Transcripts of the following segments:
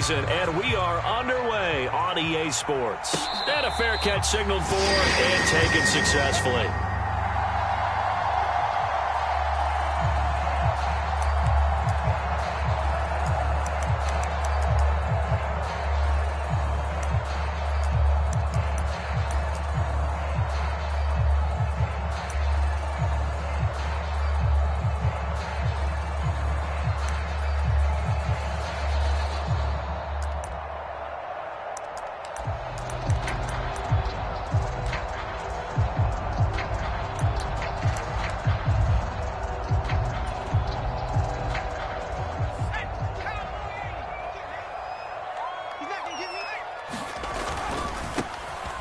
season, and we are underway on EA Sports. And a fair catch signaled for and taken successfully.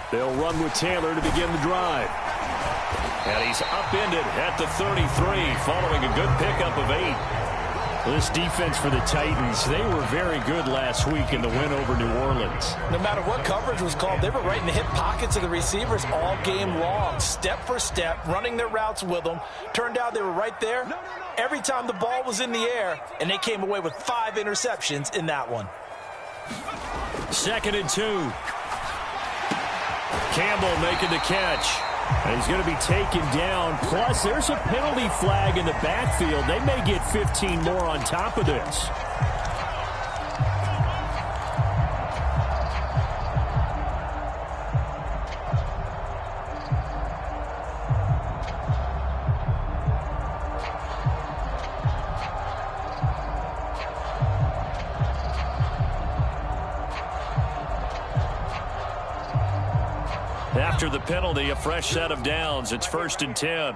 They'll run with Taylor to begin the drive. And he's upended at the 33 following a good pickup of 8. This defense for the Titans, they were very good last week in the win over New Orleans. No matter what coverage was called, they were right in the hip pockets of the receivers all game long, step for step, running their routes with them. Turned out they were right there every time the ball was in the air, and they came away with 5 interceptions in that one. 2nd and 2. Campbell making the catch. And he's going to be taken down. Plus, there's a penalty flag in the backfield. They may get 15 more on top of this. After the penalty, a fresh set of downs. It's 1st and 10.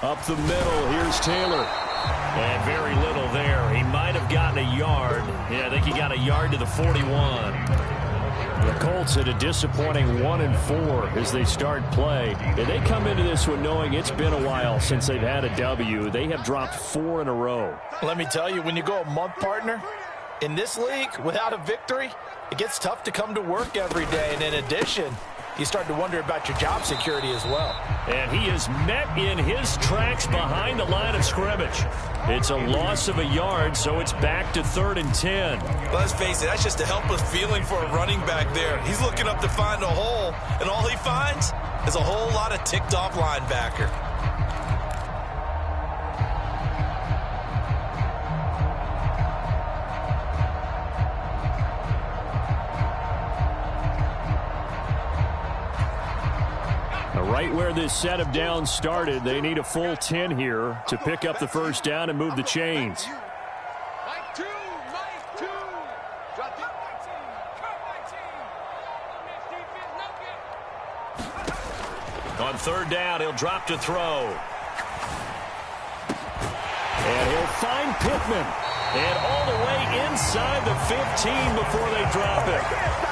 Up the middle, here's Taylor. And very little there. He might have gotten a yard. Yeah, I think he got a yard to the 41. The Colts had a disappointing 1-4 as they start play. And they come into this one knowing it's been a while since they've had a W. They have dropped 4 in a row. Let me tell you, when you go a month, partner, in this league, without a victory, it gets tough to come to work every day. And in addition, you start to wonder about your job security as well. And he is met in his tracks behind the line of scrimmage. It's a loss of a yard, so it's back to 3rd and 10. Let's face it, that's just a helpless feeling for a running back there. He's looking up to find a hole, and all he finds is a whole lot of ticked-off linebacker. Right where this set of downs started, they need a full 10 here to pick up the first down and move the chains. On 3rd down, he'll drop to throw. And he'll find Pittman. And all the way inside the 15 before they drop it.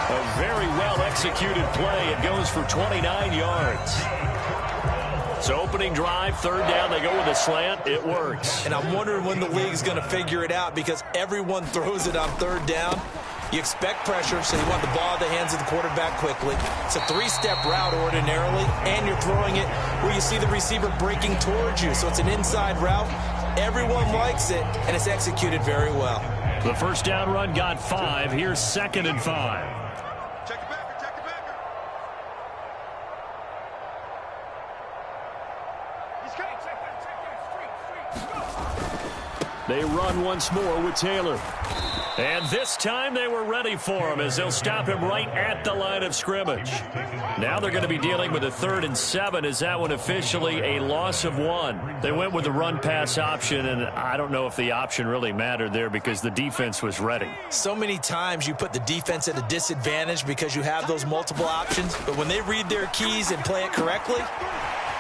A very well-executed play. It goes for 29 yards. So opening drive, 3rd down, they go with a slant. It works. And I'm wondering when the league's going to figure it out because everyone throws it on 3rd down. You expect pressure, so you want the ball in the hands of the quarterback quickly. It's a 3-step route ordinarily, and you're throwing it where you see the receiver breaking towards you. So it's an inside route. Everyone likes it, and it's executed very well. The first down run got 5. Here's 2nd and 5. Check it backer, check it backer. He's coming, check that, They run once more with Taylor. And this time they were ready for him as they'll stop him right at the line of scrimmage. Now they're going to be dealing with a 3rd and 7 as that one officially a loss of 1. They went with the run-pass option, and I don't know if the option really mattered there because the defense was ready. So many times you put the defense at a disadvantage because you have those multiple options, but when they read their keys and play it correctly,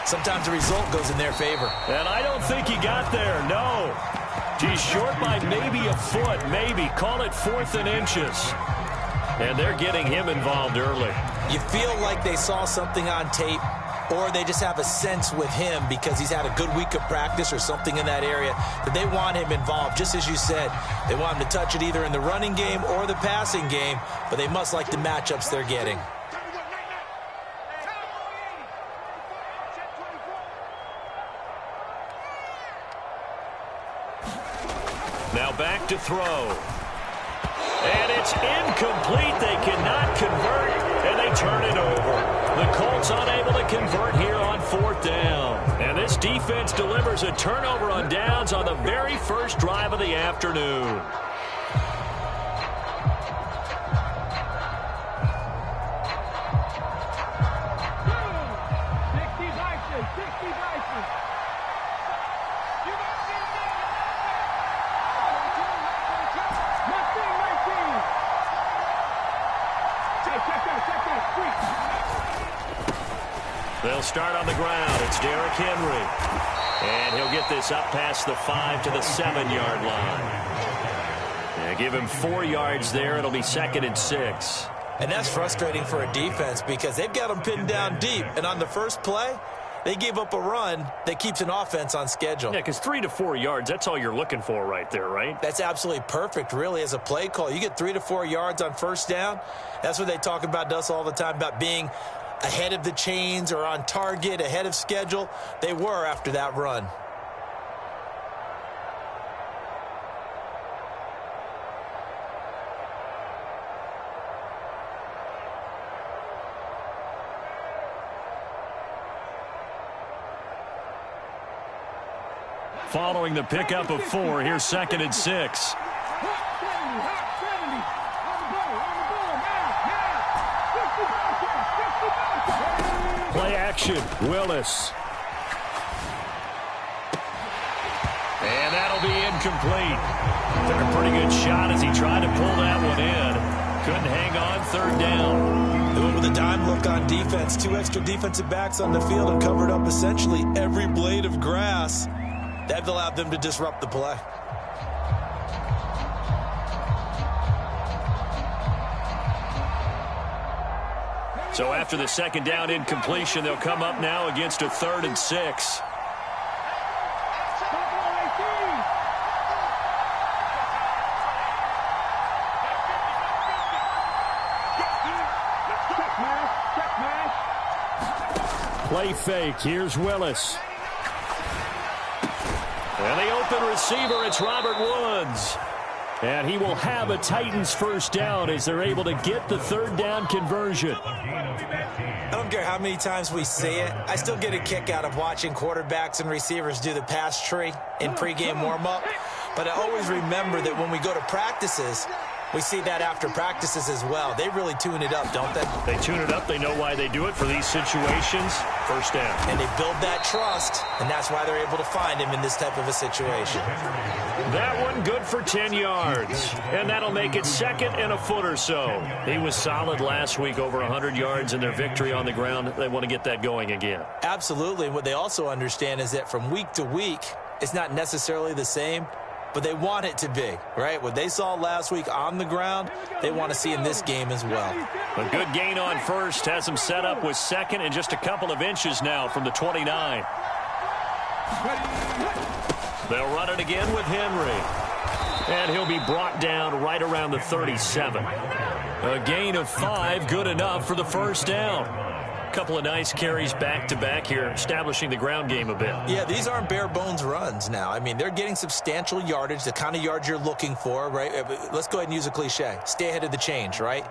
sometimes the result goes in their favor. And I don't think he got there, no. He's short by maybe a foot, maybe. Call it 4th and inches. And they're getting him involved early. You feel like they saw something on tape, or they just have a sense with him because he's had a good week of practice or something in that area that they want him involved. Just as you said, they want him to touch it either in the running game or the passing game, but they must like the matchups they're getting. Now back to throw. And it's incomplete. They cannot convert, and they turn it over. The Colts unable to convert here on 4th down. And this defense delivers a turnover on downs on the very first drive of the afternoon. They'll start on the ground. It's Derrick Henry. And he'll get this up past the 5 to the 7-yard line. Yeah, give him 4 yards there. It'll be 2nd and 6. And that's frustrating for a defense because they've got them pinned down deep. And on the first play, they gave up a run that keeps an offense on schedule. Yeah, because 3 to 4 yards, that's all you're looking for right there, right? That's absolutely perfect, really, as a play call. You get 3 to 4 yards on first down. That's what they talk about to us all the time, about being ahead of the chains or on target, ahead of schedule. They were after that run. Following the pickup of 4, here's 2nd and 6. Play action, Willis. And that'll be incomplete. Took a pretty good shot as he tried to pull that one in. Couldn't hang on 3rd down. They went with a dime look on defense. 2 extra defensive backs on the field and covered up essentially every blade of grass. That allowed them to disrupt the play. So after the 2nd down incompletion, they'll come up now against a 3rd and 6. Play fake. Here's Willis. And the open receiver, it's Robert Woods. And he will have a Titans first down as they're able to get the 3rd down conversion. I don't care how many times we see it. I still get a kick out of watching quarterbacks and receivers do the pass tree in pregame warm-up. But I always remember that when we go to practices, we see that after practices as well. They really tune it up, don't they? They tune it up. They know why they do it for these situations. First down. And they build that trust, and that's why they're able to find him in this type of a situation. That one good for 10 yards. And that'll make it 2nd and a foot or so. He was solid last week, over 100 yards in their victory on the ground. They want to get that going again. Absolutely. And what they also understand is that from week to week, it's not necessarily the same, but they want it to be, right? What they saw last week on the ground, they want to see in this game as well. A good gain on first has them set up with 2nd and just a couple of inches now from the 29. They'll run it again with Henry. And he'll be brought down right around the 37. A gain of 5, good enough for the first down. Couple of nice carries back-to-back here, establishing the ground game a bit. Yeah, these aren't bare-bones runs now. I mean, they're getting substantial yardage, the kind of yards you're looking for, right? Let's go ahead and use a cliche. Stay ahead of the change, right?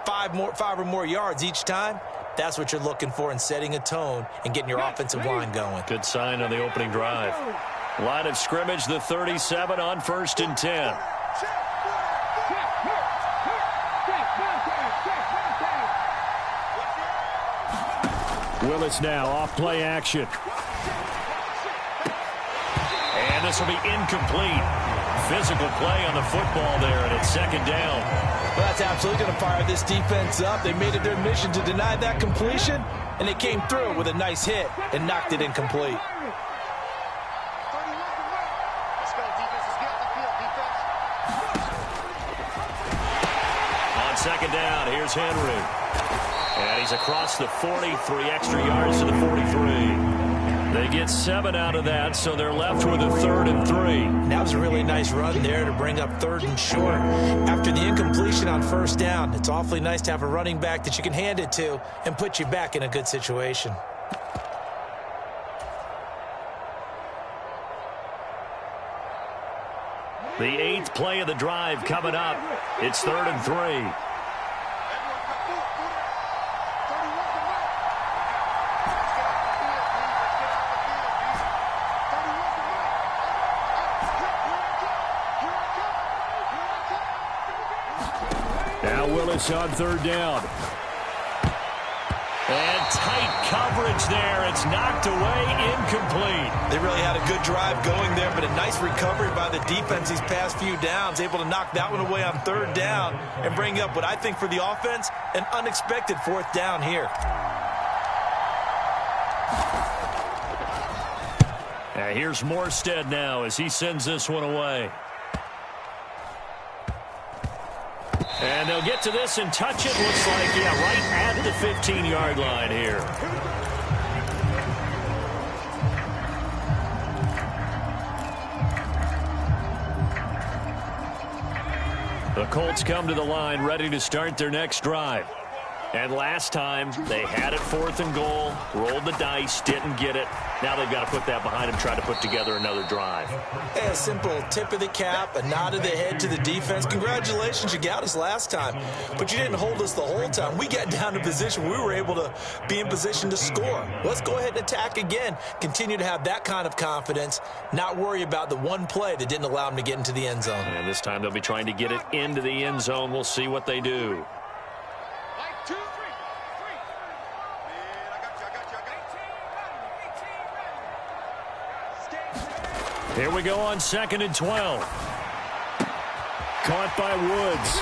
5 or more yards each time. That's what you're looking for in setting a tone and getting your offensive line going. Good sign on the opening drive. Line of scrimmage, the 37 on 1st and 10. Willis now off play action. And this will be incomplete. Physical play on the football there, and it's 2nd down. Well, that's absolutely going to fire this defense up. They made it their mission to deny that completion, and they came through with a nice hit and knocked it incomplete. On 2nd down, here's Henry. And he's across the 40, 3 extra yards to the 43. They get 7 out of that, so they're left with a 3rd and 3. That was a really nice run there to bring up 3rd and short. After the incompletion on first down, it's awfully nice to have a running back that you can hand it to and put you back in a good situation. The 8th play of the drive coming up. It's 3rd and 3. Now Willis on 3rd down. And tight coverage there. It's knocked away, incomplete. They really had a good drive going there, but a nice recovery by the defense these past few downs, able to knock that one away on 3rd down and bring up what I think for the offense, an unexpected 4th down here. Here's Morstead now as he sends this one away. And they'll get to this and touch it. Looks like, right at the 15-yard line here. The Colts come to the line ready to start their next drive. And last time, they had it 4th and goal, rolled the dice, didn't get it. Now they've got to put that behind them, try to put together another drive. Hey, a simple tip of the cap, a nod of the head to the defense. Congratulations, you got us last time, but you didn't hold us the whole time. We got down to position. We were able to be in position to score. Let's go ahead and attack again. Continue to have that kind of confidence, not worry about the one play that didn't allow them to get into the end zone. And this time they'll be trying to get it into the end zone. We'll see what they do. Here we go on 2nd and 12. Caught by Woods.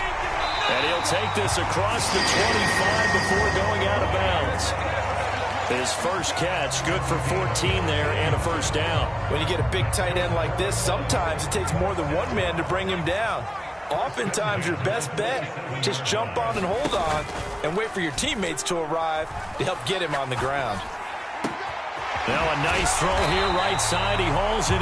And he'll take this across the 25 before going out of bounds. His first catch, good for 14 there and a 1st down. When you get a big tight end like this, sometimes it takes more than one man to bring him down. Oftentimes, your best bet, just jump on and hold on and wait for your teammates to arrive to help get him on the ground. Now a nice throw here right side. He hauls it in.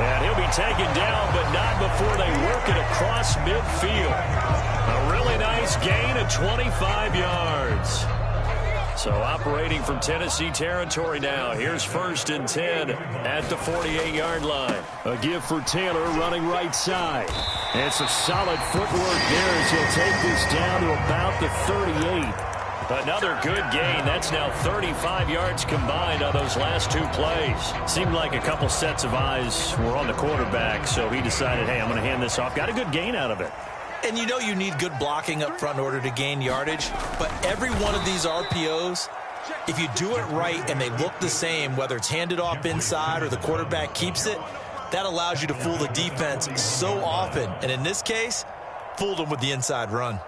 And he'll be taken down, but not before they work it across midfield. A really nice gain of 25 yards. So operating from Tennessee territory now. Here's 1st and 10 at the 48-yard line. A give for Taylor running right side. It's a solid footwork there as he'll take this down to about the 38. Another good gain. That's now 35 yards combined on those last 2 plays. Seemed like a couple sets of eyes were on the quarterback, so he decided, hey, I'm going to hand this off. Got a good gain out of it. And you know you need good blocking up front in order to gain yardage, but every one of these RPOs, if you do it right and they look the same, whether it's handed off inside or the quarterback keeps it, that allows you to fool the defense so often. And in this case, fooled them with the inside run.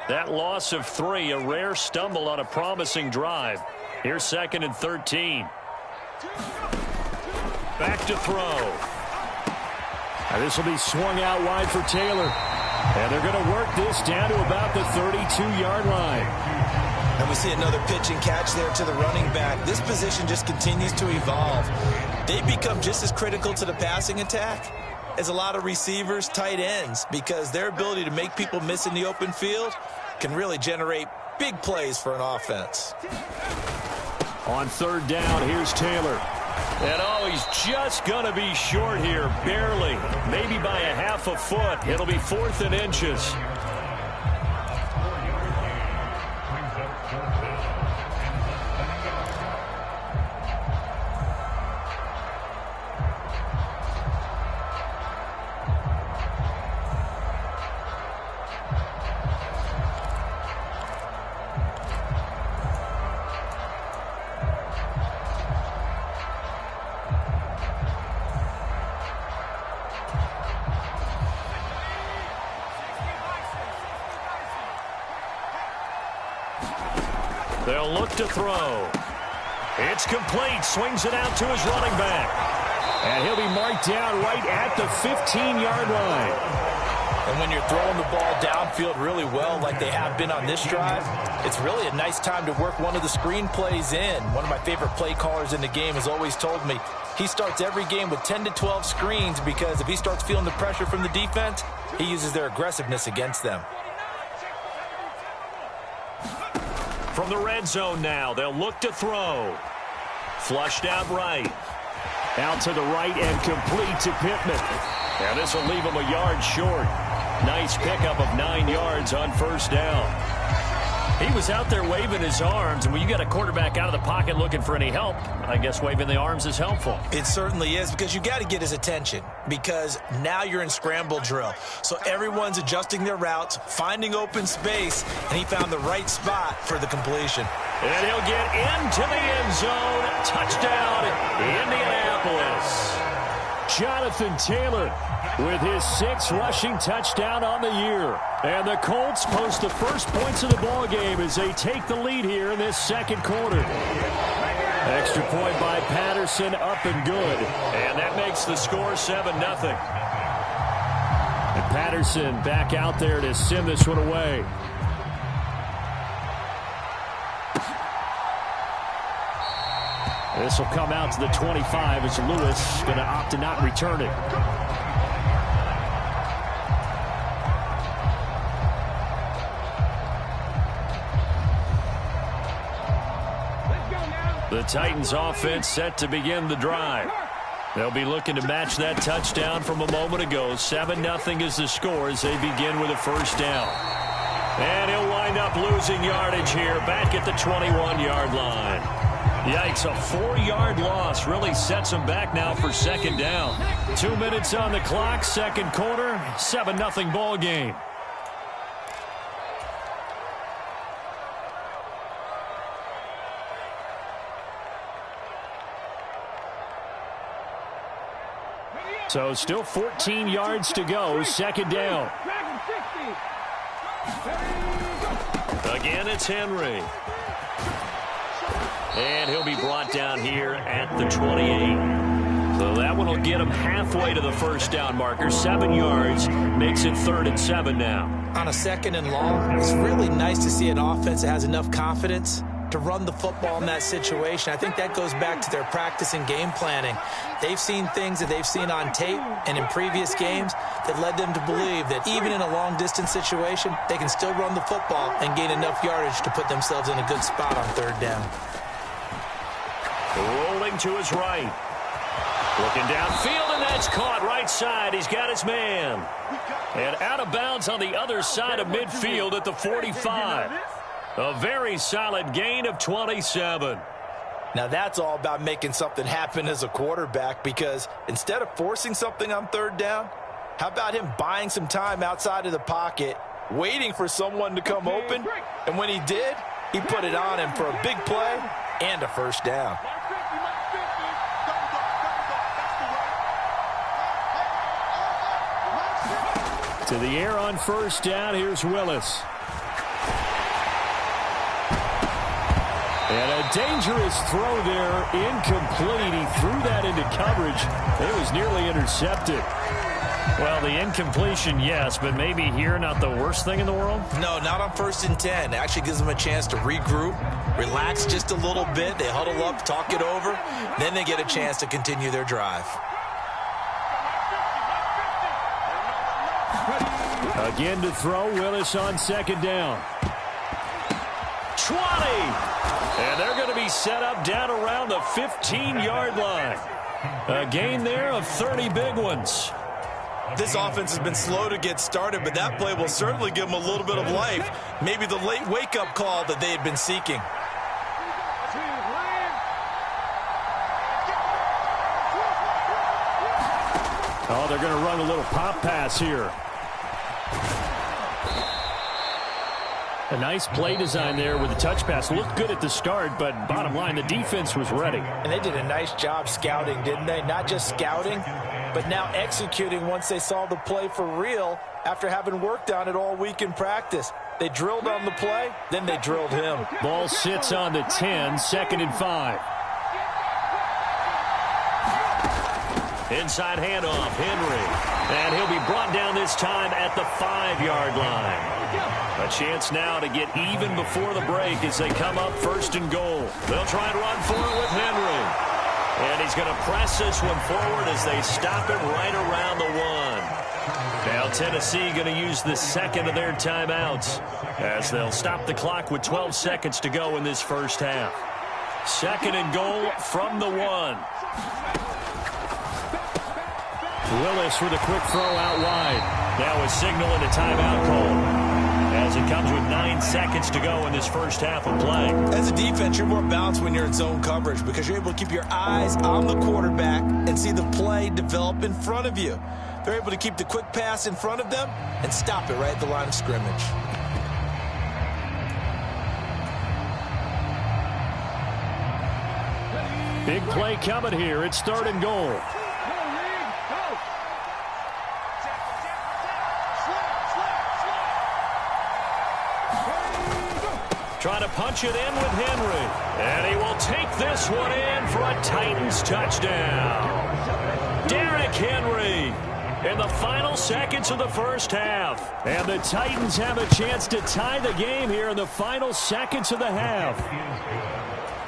That loss of 3, a rare stumble on a promising drive. Here's 2nd and 13. Back to throw. Now this will be swung out wide for Taylor. And they're going to work this down to about the 32-yard line. And we see another pitch and catch there to the running back. This position just continues to evolve. They become just as critical to the passing attack as a lot of receivers, tight ends, because their ability to make people miss in the open field can really generate big plays for an offense. On 3rd down, here's Taylor. And he's just going to be short here, barely, maybe by a half a foot. It'll be 4th and inches. They'll look to throw. It's complete. Swings it out to his running back. And he'll be marked down right at the 15-yard line. And when you're throwing the ball downfield really well like they have been on this drive, it's really a nice time to work one of the screen plays in. One of my favorite play callers in the game has always told me he starts every game with 10 to 12 screens because if he starts feeling the pressure from the defense, he uses their aggressiveness against them. From the red zone now, they'll look to throw. Flushed out right. Out to the right and complete to Pittman. And this will leave him a yard short. Nice pickup of 9 yards on first down. He was out there waving his arms, and when you got a quarterback out of the pocket looking for any help, I guess waving the arms is helpful. It certainly is, because you got to get his attention, because now you're in scramble drill. So everyone's adjusting their routes, finding open space, and he found the right spot for the completion. And he'll get into the end zone. Touchdown, Indianapolis. Jonathan Taylor with his 6th rushing touchdown on the year. And the Colts post the first points of the ball game as they take the lead here in this second quarter. Extra point by Patterson, up and good. And that makes the score 7-0. And Patterson back out there to send this one away. This will come out to the 25 as Lewis going to opt to not return it. The Titans offense set to begin the drive. They'll be looking to match that touchdown from a moment ago. 7-0 is the score as they begin with a first down. And he'll wind up losing yardage here back at the 21-yard line. Yikes, a 4-yard loss really sets him back now for second down. 2 minutes on the clock, second quarter, 7-0 ball game. So still 14 yards to go, second down. Again, it's Henry. And he'll be brought down here at the 28. So that one will get him halfway to the first down marker. 7 yards makes it 3rd and 7 now. On a 2nd and long, it's really nice to see an offense that has enough confidence to run the football in that situation. I think that goes back to their practice and game planning. They've seen things that they've seen on tape and in previous games that led them to believe that even in a long-distance situation, they can still run the football and gain enough yardage to put themselves in a good spot on 3rd down. Rolling to his right. Looking downfield, and that's caught right side. He's got his man. And out of bounds on the other side of midfield at the 45. A very solid gain of 27. Now that's all about making something happen as a quarterback, because instead of forcing something on 3rd down, how about him buying some time outside of the pocket, waiting for someone to come open, and when he did, he put it on him for a big play and a first down. To the air on first down, here's Willis. And a dangerous throw there, incomplete. He threw that into coverage. It was nearly intercepted. Well, the incompletion, yes, but maybe here not the worst thing in the world? No, not on 1st and 10. It actually gives them a chance to regroup, relax just a little bit. They huddle up, talk it over, then they get a chance to continue their drive. Again to throw, Willis on 2nd down. 20! And they're going to be set up down around the 15-yard line. A gain there of 30 big ones. This offense has been slow to get started, but that play will certainly give them a little bit of life. Maybe the late wake-up call that they had been seeking. Oh, they're going to run a little pop pass here. A nice play design there with the touch pass. Looked good at the start, but bottom line, the defense was ready. And they did a nice job scouting, didn't they? Not just scouting, but now executing once they saw the play for real after having worked on it all week in practice. They drilled on the play, then they drilled him. Ball sits on the 10, 2nd and 5. Inside handoff, Henry. And he'll be brought down this time at the 5-yard line. A chance now to get even before the break as they come up 1st and goal. They'll try and run for it with Henry. And he's going to press this one forward as they stop him right around the 1. Now Tennessee going to use the second of their timeouts as they'll stop the clock with 12 seconds to go in this first half. 2nd and goal from the 1. Willis with a quick throw out wide. Now a signal and a timeout call as it comes with 9 seconds to go in this first half of play. As a defense, you're more balanced when you're in zone coverage because you're able to keep your eyes on the quarterback and see the play develop in front of you. They're able to keep the quick pass in front of them and stop it right at the line of scrimmage. Big play coming here. It's 3rd and goal. Trying to punch it in with Henry. And he will take this one in for a Titans touchdown. Derrick Henry in the final seconds of the first half. And the Titans have a chance to tie the game here in the final seconds of the half.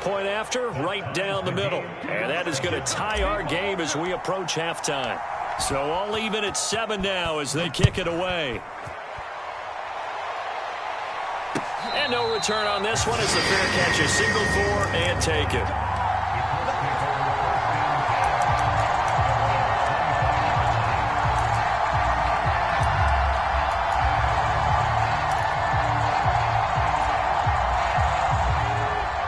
Point after, right down the middle. And that is going to tie our game as we approach halftime. So all even at 7 now as they kick it away. And no return on this one as the fair catch is signaled for and taken.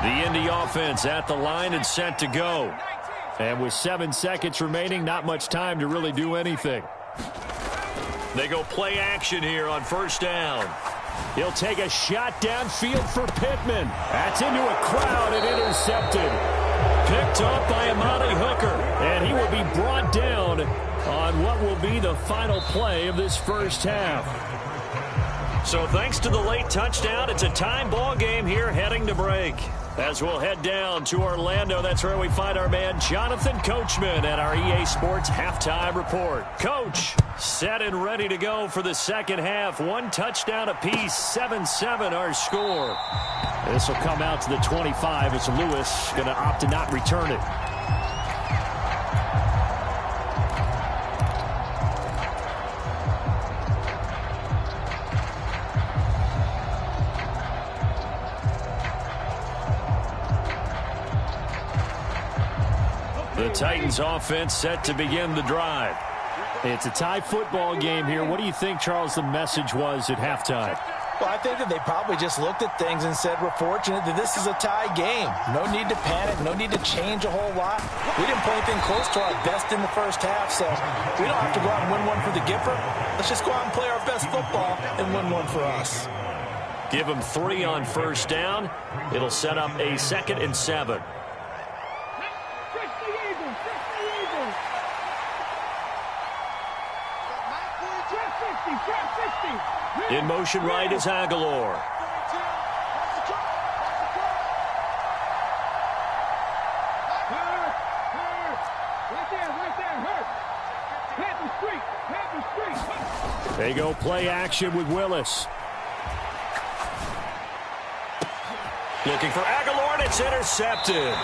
The Indy offense at the line and set to go. And with 7 seconds remaining, not much time to really do anything. They go play action here on 1st down. He'll take a shot downfield for Pittman. That's into a crowd and intercepted. Picked up by Amani Hooker. And he will be brought down on what will be the final play of this first half. So thanks to the late touchdown, it's a time ball game here heading to break. As we'll head down to Orlando, that's where we find our man Jonathan Coachman at our EA Sports Halftime Report. Coach, set and ready to go for the second half. 1 touchdown apiece, 7-7 our score. This will come out to the 25 as Lewis going to opt to not return it. The Titans offense set to begin the drive. It's a tie football game here. What do you think, Charles, the message was at halftime? Well, I think that they probably just looked at things and said, we're fortunate that this is a tie game. No need to panic. No need to change a whole lot. We didn't play anything close to our best in the first half, so we don't have to go out and win one for the Gipper. Let's just go out and play our best football and win one for us. Give them 3 on 1st down. It'll set up a 2nd and 7. In motion right is Aguilar. They go play action with Willis. Looking for Aguilar, and it's intercepted.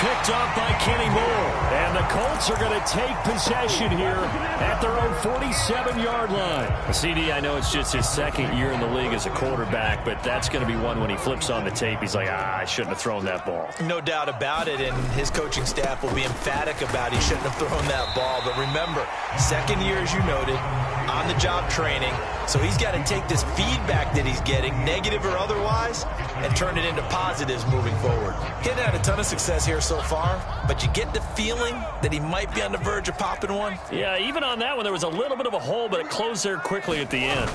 Picked up by Kenny Moore. And the Colts are going to take possession here at their own 47-yard line. CD, I know it's just his 2nd year in the league as a quarterback, but that's going to be one when he flips on the tape. He's like, I shouldn't have thrown that ball. No doubt about it, and his coaching staff will be emphatic about he shouldn't have thrown that ball. But remember, 2nd year, as you noted, on-the-job training. So he's got to take this feedback that he's getting, negative or otherwise, and turn it into positives moving forward. He hasn't had a ton of success here so far, but you get the feeling that he might be on the verge of popping one. Yeah, even on that one, there was a little bit of a hole, but it closed there quickly at the end.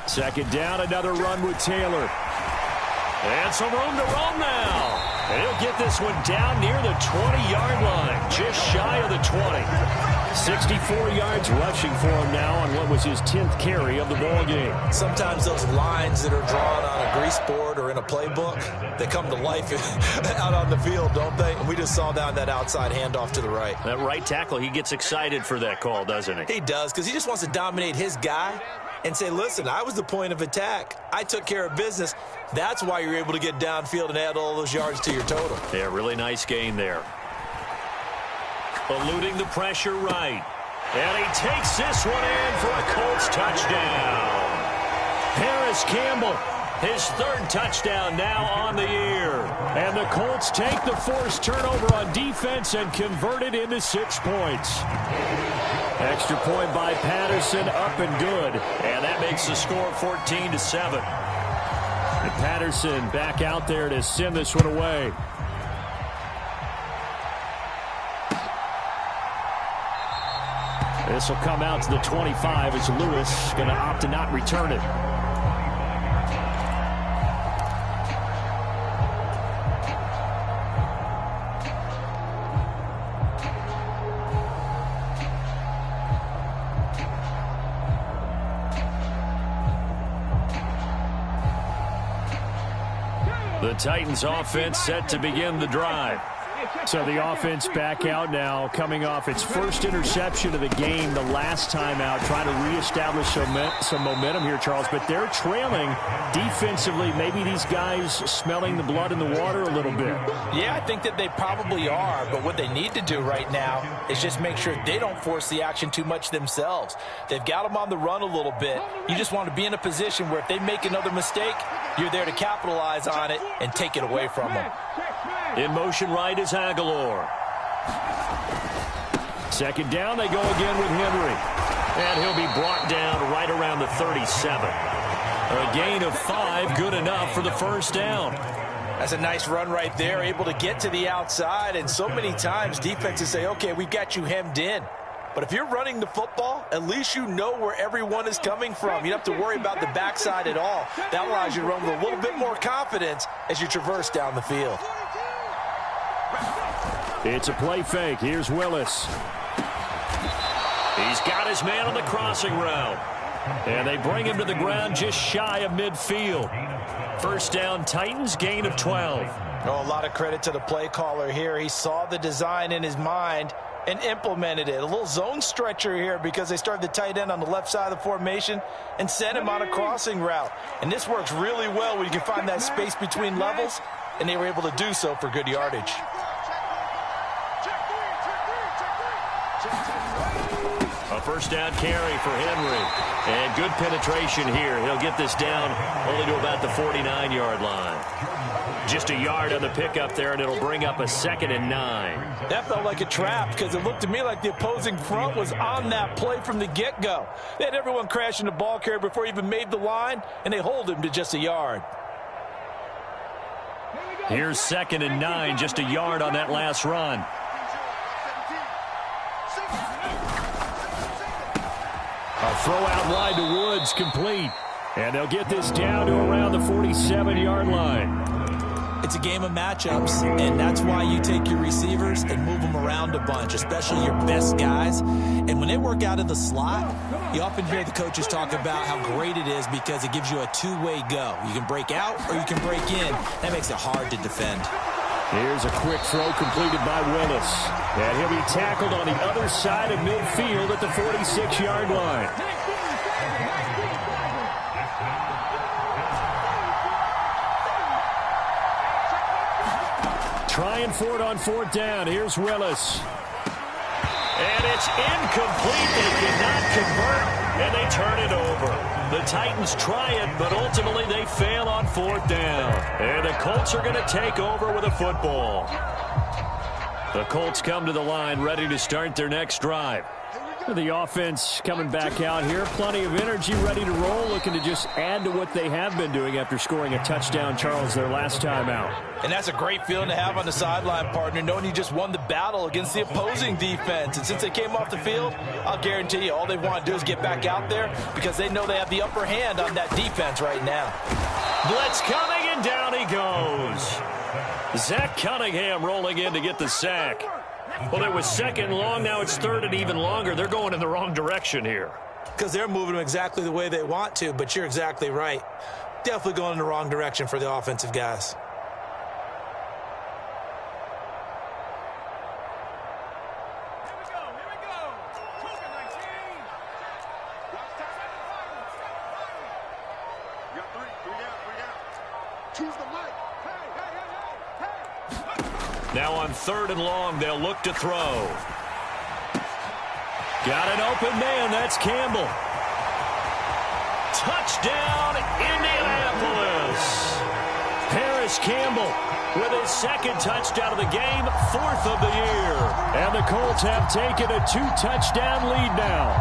2nd down, another run with Taylor. And some room to roam now. And he'll get this one down near the 20-yard line, just shy of the 20. 64 yards rushing for him now on what was his 10th carry of the ball game. Sometimes those lines that are drawn on a grease board or in a playbook, they come to life out on the field, don't they? And we just saw down that outside handoff to the right. That right tackle, he gets excited for that call, doesn't he? He does, because he just wants to dominate his guy and say, listen, I was the point of attack. I took care of business. That's why you're able to get downfield and add all those yards to your total. Yeah, really nice gain there. Eluding the pressure right. And he takes this one in for a Colts touchdown. Harris Campbell, his 3rd touchdown now on the year. And the Colts take the forced turnover on defense and convert it into 6 points. Extra point by Patterson, up and good. And that makes the score 14-7. And Patterson back out there to send this one away. This will come out to the 25 as Lewis going to opt to not return it. The Titans offense set to begin the drive. So the offense back out now, coming off its first interception of the game the last time out, trying to reestablish some momentum here, Charles. But they're trailing defensively. Maybe these guys smelling the blood in the water a little bit. Yeah, I think that they probably are. But what they need to do right now is just make sure they don't force the action too much themselves. They've got them on the run a little bit. You just want to be in a position where if they make another mistake, you're there to capitalize on it and take it away from them. In motion right is Aguilar. 2nd down, they go again with Henry. And he'll be brought down right around the 37. A gain of 5, good enough for the 1st down. That's a nice run right there, able to get to the outside. And so many times defenses say, okay, we've got you hemmed in. But if you're running the football, at least you know where everyone is coming from. You don't have to worry about the backside at all. That allows you to run with a little bit more confidence as you traverse down the field. It's a play fake. Here's Willis. He's got his man on the crossing route. And they bring him to the ground just shy of midfield. 1st down, Titans, gain of 12. Oh, a lot of credit to the play caller here. He saw the design in his mind and implemented it. A little zone stretcher here because they started the tight end on the left side of the formation and sent him on a crossing route. And this works really well when you can find that space between levels, and they were able to do so for good yardage. A 1st down carry for Henry. And good penetration here. He'll get this down only to about the 49-yard line. Just a yard on the pickup there, and it'll bring up a 2nd and 9. That felt like a trap because it looked to me like the opposing front was on that play from the get-go. They had everyone crashing the ball carrier before he even made the line, and they hold him to just a yard. Here's 2nd and 9, just a yard on that last run. A throw out wide to Woods, complete. And they'll get this down to around the 47-yard line. It's a game of matchups, and that's why you take your receivers and move them around a bunch, especially your best guys. And when they work out of the slot, you often hear the coaches talk about how great it is because it gives you a two-way go. You can break out or you can break in. That makes it hard to defend. Here's a quick throw completed by Willis. And he'll be tackled on the other side of midfield at the 46-yard line. Trying for it on 4th down. Here's Willis. And it's incomplete. They cannot convert, and they turn it over. The Titans try it, but ultimately they fail on 4th down. And the Colts are going to take over with a football. The Colts come to the line ready to start their next drive. The offense coming back out here. Plenty of energy, ready to roll, looking to just add to what they have been doing after scoring a touchdown, Charles, their last time out. And that's a great feeling to have on the sideline, partner, knowing you just won the battle against the opposing defense. And since they came off the field, I'll guarantee you all they want to do is get back out there because they know they have the upper hand on that defense right now. Blitz coming, and down he goes. Zach Cunningham rolling in to get the sack. Well, it was second and long. Now it's third and even longer. They're going in the wrong direction here. Because they're moving them exactly the way they want to, but you're exactly right. Definitely going in the wrong direction for the offensive guys. Now on third and long, they'll look to throw. Got an open man. That's Campbell. Touchdown, Indianapolis. Harris Campbell with his second touchdown of the game, fourth of the year. And the Colts have taken a 2-touchdown lead now.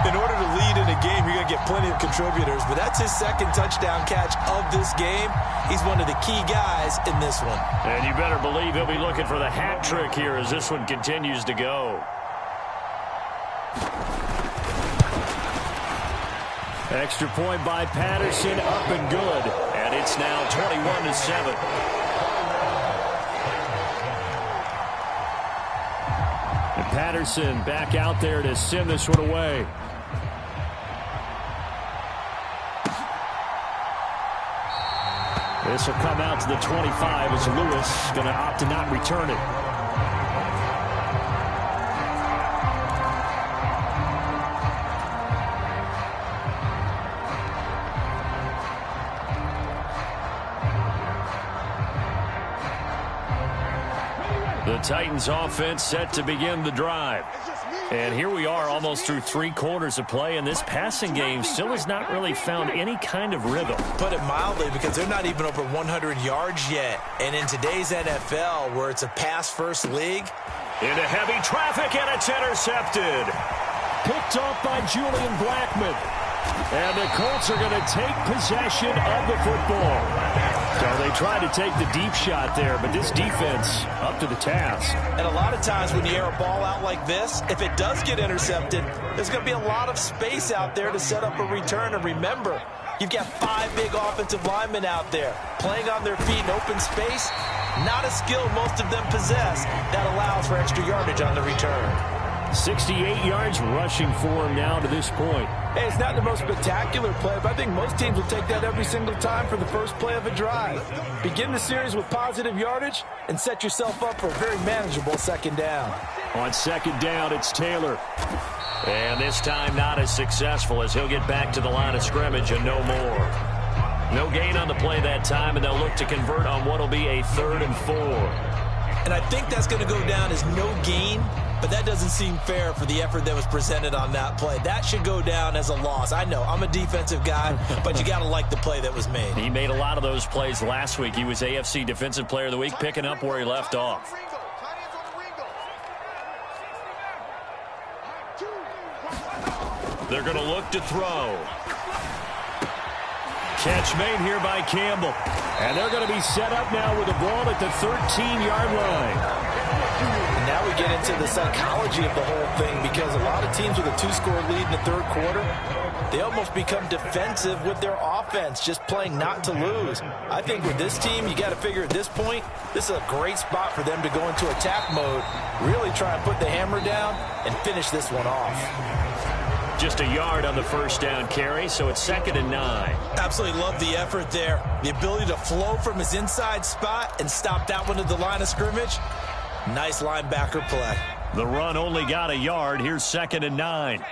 In order to lead in a game, you're going to get plenty of contributors, but that's his second touchdown catch of this game. He's one of the key guys in this one. And you better believe he'll be looking for the hat trick here as this one continues to go. Extra point by Patterson, up and good. And it's now 21-7. And Patterson back out there to send this one away. This will come out to the 25 as Lewis going to opt to not return it. The Titans offense set to begin the drive. And here we are almost through 3 quarters of play, and this passing game still has not really found any kind of rhythm. Put it mildly, because they're not even over 100 yards yet. And in today's NFL, where it's a pass-first league. Into heavy traffic, and it's intercepted. Picked off by Julian Blackmon. And the Colts are going to take possession of the football. So they tried to take the deep shot there, but this defense up to the task. And a lot of times when you air a ball out like this, if it does get intercepted, there's going to be a lot of space out there to set up a return. And remember, you've got 5 big offensive linemen out there playing on their feet in open space. Not a skill most of them possess that allows for extra yardage on the return. 68 yards rushing for him now to this point. Hey, it's not the most spectacular play, but I think most teams will take that every single time for the first play of a drive. Begin the series with positive yardage and set yourself up for a very manageable second down. On second down, it's Taylor. And this time not as successful as he'll get back to the line of scrimmage and no more. No gain on the play that time, and they'll look to convert on what will be a 3rd and 4. And I think that's going to go down as no gain, but that doesn't seem fair for the effort that was presented on that play. That should go down as a loss. I know, I'm a defensive guy, but you got to like the play that was made. He made a lot of those plays last week. He was AFC Defensive Player of the Week, picking up where he left off. They're going to look to throw. Catch made here by Campbell. And they're going to be set up now with the ball at the 13-yard line. And now we get into the psychology of the whole thing, because a lot of teams with a 2-score lead in the third quarter, they almost become defensive with their offense, just playing not to lose. I think with this team, you got to figure at this point, this is a great spot for them to go into attack mode, really try and put the hammer down and finish this one off. Just a yard on the first down carry, so it's 2nd and 9. Absolutely love the effort there. The ability to flow from his inside spot and stop that one at the line of scrimmage. Nice linebacker play. The run only got a yard. Here's 2nd and 9.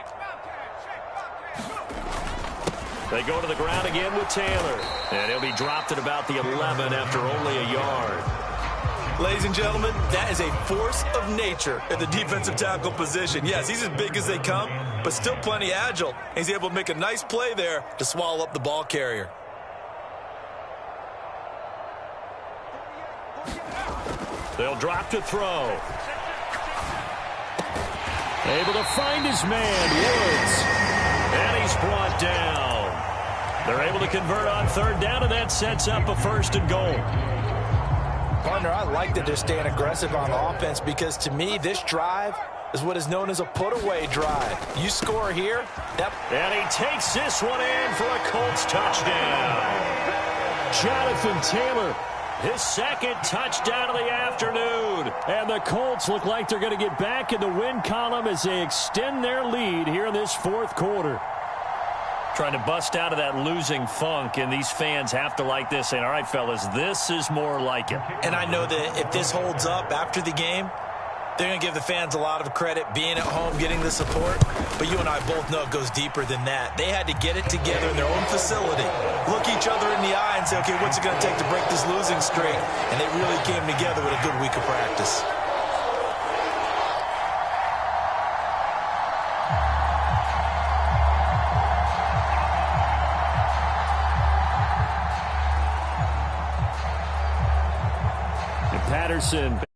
They go to the ground again with Taylor. And he'll be dropped at about the 11 after only a yard. Ladies and gentlemen, that is a force of nature at the defensive tackle position. Yes, he's as big as they come, but still plenty agile. He's able to make a nice play there to swallow up the ball carrier. They'll drop to throw. Able to find his man, Woods. And he's brought down. They're able to convert on 3rd down, and that sets up a 1st and goal. Partner, I like that they're staying aggressive on offense, because to me, this drive is what is known as a put-away drive. You score here. And he takes this one in for a Colts touchdown. Jonathan Taylor His second touchdown of the afternoon. And the Colts look like they're going to get back in the win column as they extend their lead here in this fourth quarter. Trying to bust out of that losing funk, and these fans have to like this, saying, all right, fellas, this is more like it. And I know that if this holds up after the game, they're going to give the fans a lot of credit being at home, getting the support. But you and I both know it goes deeper than that. They had to get it together in their own facility, look each other in the eye and say, okay, what's it going to take to break this losing streak? And they really came together with a good week of practice. Patterson.